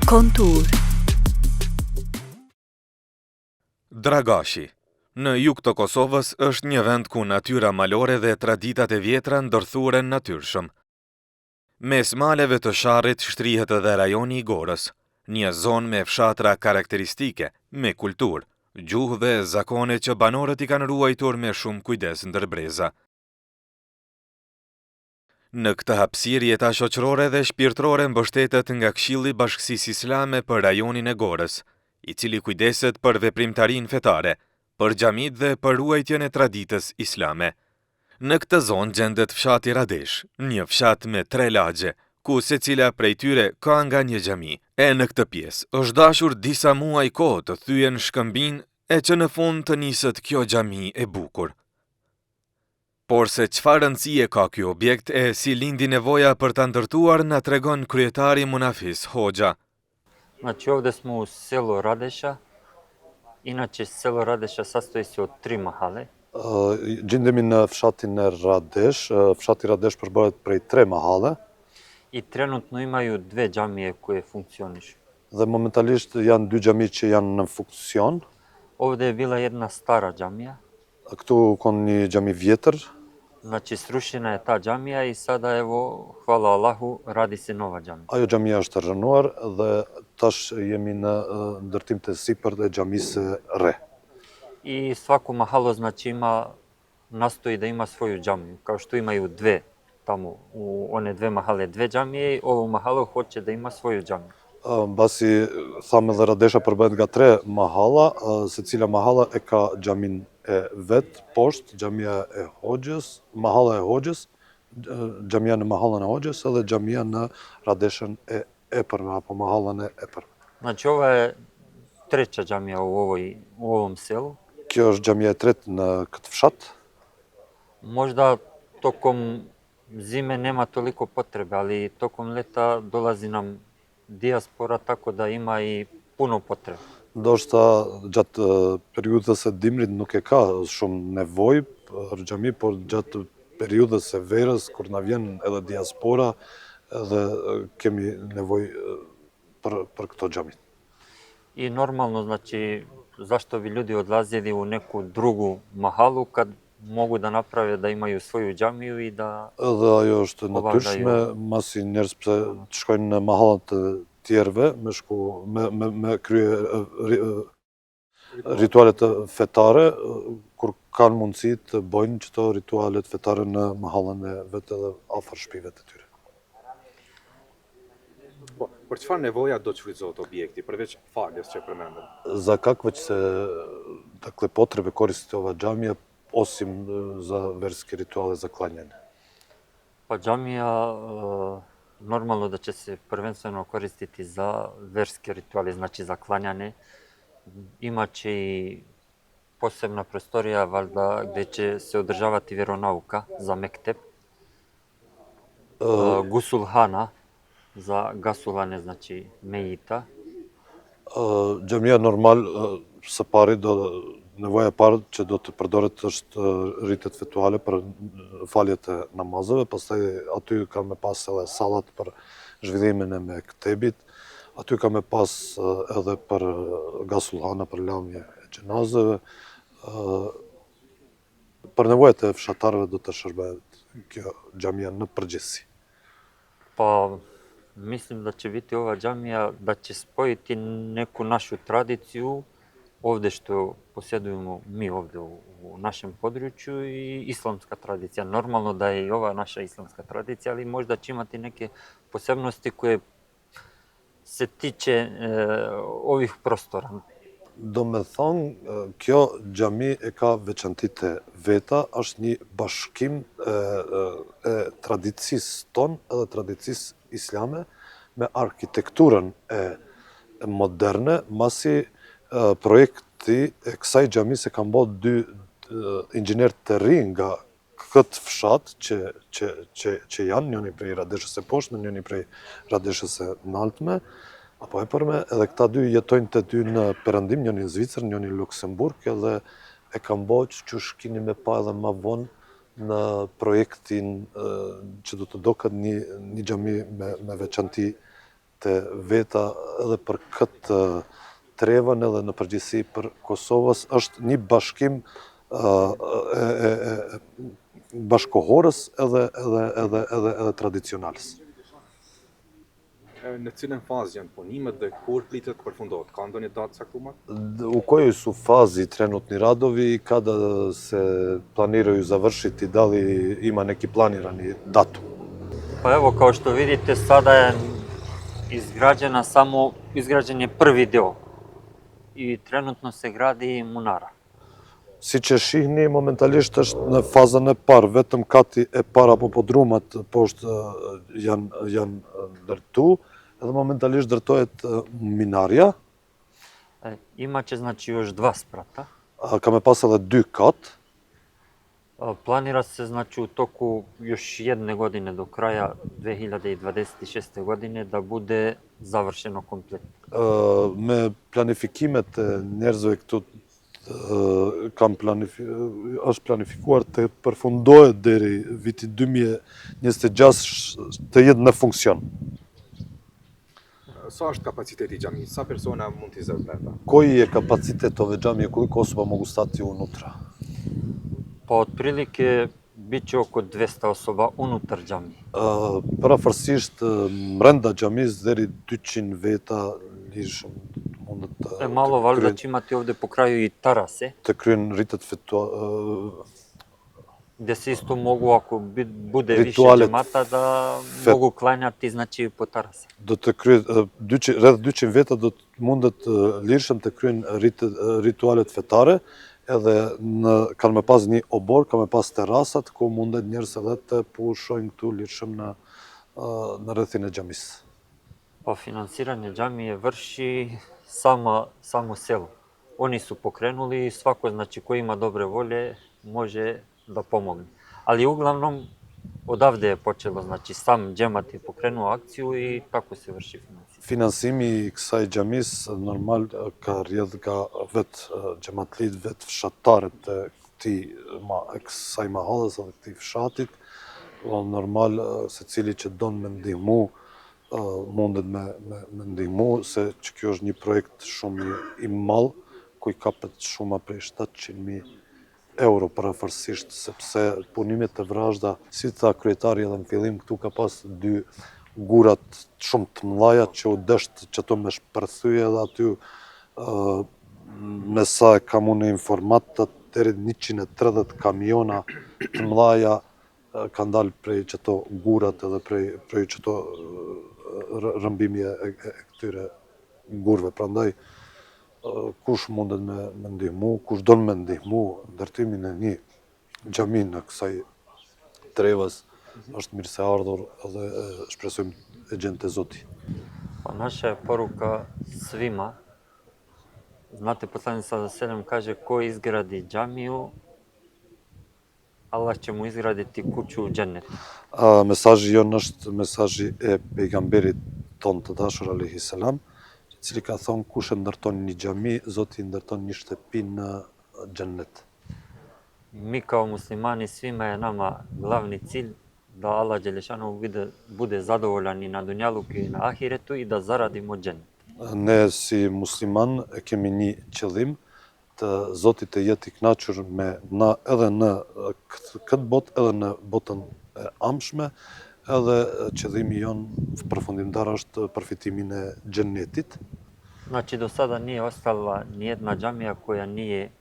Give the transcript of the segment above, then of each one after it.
Kontur. Dragashi. Në jug të Kosovës është një vend ku natyra malore dhe traditat e vjetra ndërthuren natyrshëm. Mes maleve të Sharrit shtrihet edhe rajoni i Gorës, një zonë me fshatra karakteristike, me kulturë, gjuhë dhe zakone që banorët i kanë ruajtur me shumë kujdes ndër breza. Në këtë hapësirë jeta shoqërore dhe shpirtërore mbështetet nga Këshilli i Bashkësisë Islame për rajonin e Gorës, i cili kujdeset për veprimtarinë fetare, për xhamit dhe për ruajtjen e traditës islame. Në këtë zonë gjendet fshati Radesh, një fshat me 3 lagje, ku secila prej tyre ka nga një xhami. E në këtë pjesë është dashur disa muaj kohë të thyen shkëmbin e që në fund të niset kjo xhami e bukur. Por se çfarë rëndësie ka ky objekt e si lindi nevoja për ta ndërtuar na tregon kryetari Munafis Hoxha. Znači ovdje smo u selu Radeša. Inače selo Radeša sastoji se od 3 mahale. Gjendemi në fshatin e Radesh. Fshati Radesh përbëhet prej 3 mahale. I trenutno imaju 2 džamije koje funkcionišu. Dhe momentalisht janë 2 xhami që janë në funksion. Ovdje je bila jedna stara džamija. Këtu ka një xhami vjetër. Znači srušena je ta džamija i sada evo, hvala Allahu, radi se nova džamija. Ajo xhamia është rënuar dhe tash jemi në ndërtim të sipërt të xhamisë re. I svako mahalo znači nastoji da ima svoju džamiju, kao što imaju 2 tamo, u one 2 mahale 2 džamije, ovo mahalo hoće da ima svoju džamiju. Mbasi thamë dhe Radesha përbëhet nga 3 mahalla, secila mahalla e ka xhamin e vet poshtë, xhamia e Hoxhës, mahalla e Hoxhës, xhamia në mahallën e Hoxhës edhe xhamia në Radeshën e Epërme apo mahallën e Epërme. Znači ova je 3. džamija u ovom selu. Kjo është xhamia e 3 në këtë fshat. Možda tokom zime nema toliko potrebe, ali tokom leta dolazi nam dijaspora, tako da ima i puno potrebe. Ndoshta gjatë periudhës së dimrit nuk e ka shumë nevojë për xhami, por gjatë periudhës së verës, kur na vjen edhe diaspora, edhe kemi nevojë për këto xhami. I normalno, znači, zašto bi ljudi odlazili u neku drugu mahalu kad mogu da naprave da imaju svoju džamiju i da edhe ajo është natyrshme, masi njerëz pse të shkojnë në mahallat të tjerëve me krye ritualet fetare, kur kanë mundësi të bëjnë çto ritualet fetare në mahallën e vet edhe afër shtëpive të tyre. Për çfarë nevoja do të shfrytëzohet objekti, përveç faljes që përmendëm? Za kakve će se, dakle, potrebe koristiti ova džamija, osim za verske rituale za klanjanje? Pa džamija normalno da će se prvenstveno koristiti za verske rituale, znači za klanjanje. Imaće i posebna prostorija, valjda, gdje će se održavati vjeronauka za mektep. Gusulhana, za gasulane, znači mejita. Xhamia normal së pari nevoja e parë që do të përdoret është rritet fetuale për faljet e namazeve, pastaj aty ka me pas edhe sallat për zhvillimin e mektebit, aty ka me pas edhe për gasulhana për lamje e xhenazeve. Për nevojat e fshatarëve do të shërbehet kjo xhamia në përgjithësi. Pa mislim da će biti ova džamija, da će spojiti neku našu tradiciju, ovdje što posjedujemo mi ovdje u našem području i islamska tradicija. Normalno da je i ova naša islamska tradicija, ali možda će imati neke posebnosti koje se tiče ovih prostora. Do me thonë, kjo xhami e ka veçantitë e veta, është një bashkim e tradicisë tonë edhe tradicisë islame me arkitekturën e moderne, masi projekti e kësaj xhami se kanë bërë 2 inxhinier të rinj nga këtë fshat që janë, njëri prej Radeshës e poshtme, njëri prej Radeshës e naltme, apo Epërme, edhe këta 2 jetojnë të 2 në perëndim, njëri në Zvicër, njëri në Luksemburg, edhe e kanë bërë që shkini me pa edhe ma vonë në projektin që do të doket një xhami me veçanti të veta edhe për këtë trevën edhe në përgjithësi për Kosovës është një bashkim bashkohorës edhe tradicionalës. Në cilën fazë janë punimet dhe kur pritet përfundohet? Ka ndonjë datë caktuar? U kojoj su fazi trenutni radovi, kada se planiraju završiti, da li ima neki planirani datum? Pa evo, kao što vidite, sada je izgrađen je prvi deo i trenutno se gradi munara. Si që shihni, momentalisht është në fazën e parë, vetëm kati e para apo podrumat poshtë janë ndërtu, edhe momentalisht ndërtohet minarja. Imaće znači još 2 sprata. Ka me pas edhe 2 katë. Planira se znači u toku još jedne godine do kraja 2026. godine da bude završeno kompletno. Me planifikimet e njerëzve këtu është planifikuar të përfundohet deri viti 2026 të jetë në funksion. Sa është kapaciteti i xhamisë? Sa persona mund t'i zërë? Koji je kapacitet ove džamije, koliko osoba mogu stati unutra? Pa otprilike bit će oko 200 osoba unutar džamije. Parafërsisht brenda xhamisë deri 200 veta lirshëm mundet të Malo valjda će imati ovde po kraju i tarase, të kryen ritet gde se isto mogu, ako bude više Ritualet džemata, da mogu klanjati znači po tarase. do të kryet rreth 200 veta do të mundet lirshëm të kryen ritualet fetare, edhe kanë me pas një obor, kanë me pas terasat, ku mundet njerëz edhe të pushojnë këtu lirshëm në rrethin e xhamisë. Pa finansiranje džamije vrši samo selo. Oni su pokrenuli i svako znači ko ima dobre volje može da pomogne. Ali uglavnom odavde je počelo, znači sam džemat je pokrenuo akciju i tako se vrši finansiranje. Finansimi i kësaj xhamisë normal ka rrjedh nga vetë xhamatlit, vetë fshatarët e kësaj mahallës edhe këtij fshatit. Normal secili që don me ndihmu mundet me ndihmu, se që kjo është një projekt shumë i madh, ku i kapet shuma prej 700.000 euro parafërsisht, sepse punimet e vrazhda, si tha kryetari edhe në fillim, këtu ka pas 2 gurat shumë të mëdha që u dësht që ato me shpërthyje edhe aty me sa e kam unë informatat deri 130 kamiona të mëdha kanë dalë prej qëto gurat edhe prej qëto rëmbimi e këtyre gurve. Prandaj, kush mundet me ndihmu, kush don me ndihmu ndërtimin e një xhami në kësaj trevës, është mirë se ardhur edhe shpresojmë e gjente Zoti. Pa naša je poruka svima, znate poslanica sallallahu alejhi ve sellem kaže ko izgradi džamiju, Allah će mu izgraditi kuću u džennetu. Mesazhi jonë është mesazhi e pejgamberit ton të dashur alayhi salam, i cili ka thonë kush e ndërton një xhami, Zoti ndërton një shtëpi në xhennet. Mi kao muslimani svima je nama glavni cilj da Allah Đelešanu bude zadovoljan i na dunjaluku i na ahiretu i da zaradimo džennet. Ne si musliman e kemi një qëllim, të Zotit të jetë i kënaqur me na edhe në këtë botë, edhe në botën e amshme, edhe qëllimi jon përfundimtar është përfitimin e xhennetit. Znači do sada nije ostala nijedna džamija koja nije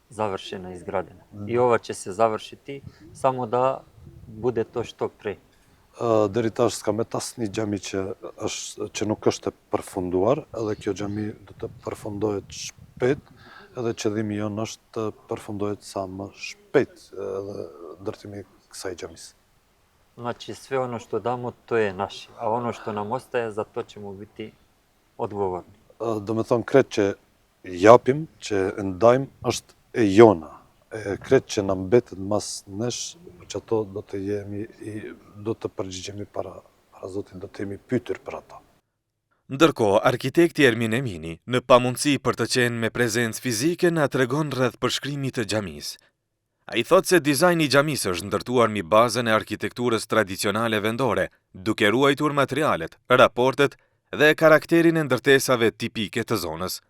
završena, izgrađena. I ova će se završiti, samo da bude to što pre. Deri tash s'ka me asnjë xhami që nuk është e përfunduar, edhe kjo xhami do të përfundohet shpejt, edhe qëllimi jonë është të përfundohet sa më shpejt edhe ndërtimi i kësaj xhamisë. Znači sve ono što damo to je naše, a ono što nam ostaje za to ćemo biti odgovorni. Do me thonë kretë që japim, që ndajmë është e jona. Kretë që na mbetet mas nesh, që ato do të përgjigjemi para Zotit, do të jemi pyetur për ato. Ndërkohë, arkitekti Ermin Emini, në pamundësi për të qenë me prezencë fizike, na tregon rreth përshkrimit të xhamisë. Ai thotë se dizajni i xhamisë është ndërtuar mbi bazën e arkitekturës tradicionale vendore, duke ruajtur materialet, raportet dhe karakterin e ndërtesave tipike të zonës.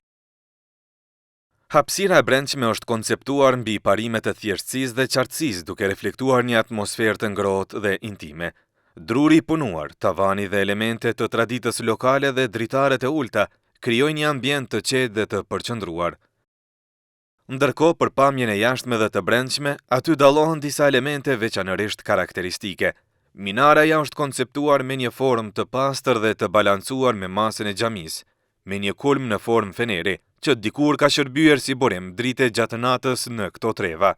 Hapësira e brendshme është konceptuar mbi parimet e thjeshtësisë dhe qartësisë, duke reflektuar një atmosferë të ngrohtë dhe intime. Druri i punuar, tavani dhe elemente të traditës lokale dhe dritaret e ulta krijojnë një ambient të qetë dhe të përqendruar. Ndërkohë, për pamjen e jashtme dhe të brendshme, aty dallohen disa elemente veçanërisht karakteristike. Minaraja është konceptuar me një formë të pastër dhe të balancuar me masën e xhamisë, me një kulm në formë feneri, që dikur ka shërbyer si burim drite gjatë natës në këto treva.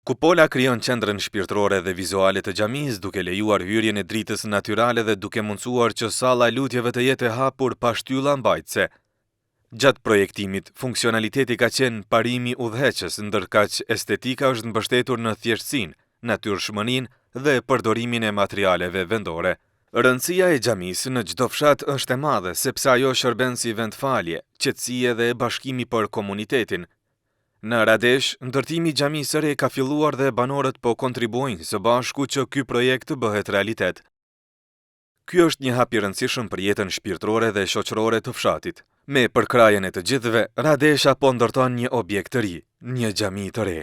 Kupola krijon qendrën shpirtërore dhe vizuale të xhamisë, duke lejuar hyrjen e dritës natyrale dhe duke mundësuar që salla e lutjeve të jetë e hapur pa shtylla mbajtëse. Gjatë projektimit, funksionaliteti ka qenë parimi udhëheqës, ndërkaq estetika është mbështetur në thjeshtësinë, natyrshmërinë dhe përdorimin e materialeve vendore. Rëndësia e xhamisë në çdo fshat është e madhe, sepse ajo shërben si vend falje, qetësie dhe bashkimi për komunitetin. Në Radesh, ndërtimi i xhamisë së re ka filluar dhe banorët po kontribuojnë së bashku që ky projekt të bëhet realitet. Ky është një hap i rëndësishëm për jetën shpirtërore dhe shoqërore të fshatit. Me përkrajen e të gjithëve, Radesha po ndërton një objekt të ri, një xhami të re.